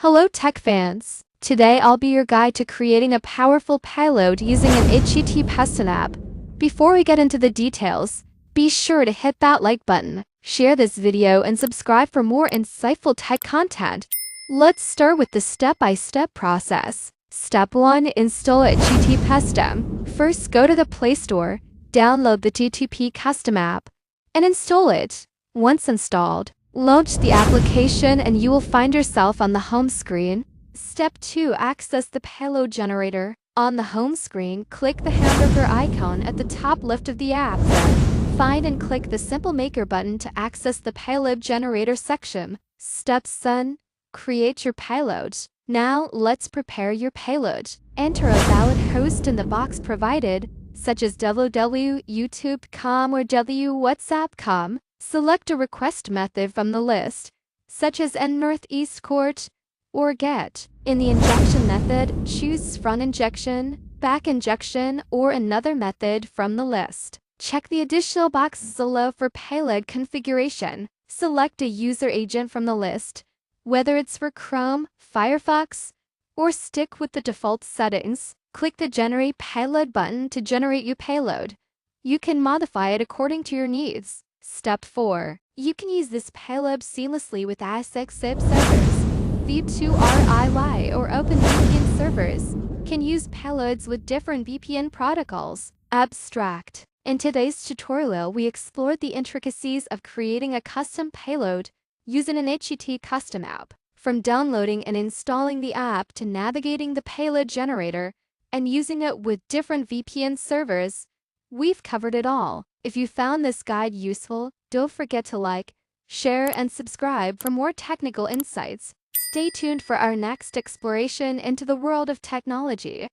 Hello tech fans! Today I'll be your guide to creating a powerful payload using an HTTP app. Before we get into the details, be sure to hit that like button, share this video and subscribe for more insightful tech content. Let's start with the step-by-step process. Step 1. Install HTTP Custom. First go to the Play Store, download the HTTP Custom app, and install it. Once installed, launch the application and you will find yourself on the home screen. Step 2. Access the payload generator. On the home screen, click the hamburger icon at the top left of the app. Then, find and click the Simple Maker button to access the payload generator section. Step 7. Create your payload. Now, let's prepare your payload. Enter a valid host in the box provided, such as www.youtube.com or www.whatsapp.com. Select a request method from the list, such as Northeast Court or GET. In the injection method, choose front injection, back injection, or another method from the list. Check the additional boxes below for payload configuration. Select a user agent from the list, whether it's for Chrome, Firefox, or stick with the default settings. Click the Generate Payload button to generate your payload. You can modify it according to your needs. Step 4. You can use this payload seamlessly with ASIC-SIP servers. V2RIY or OpenVPN servers can use payloads with different VPN protocols. Abstract. In today's tutorial, we explored the intricacies of creating a custom payload using an HTTP custom app. From downloading and installing the app to navigating the payload generator and using it with different VPN servers, we've covered it all. If you found this guide useful, don't forget to like, share, and subscribe for more technical insights. Stay tuned for our next exploration into the world of technology.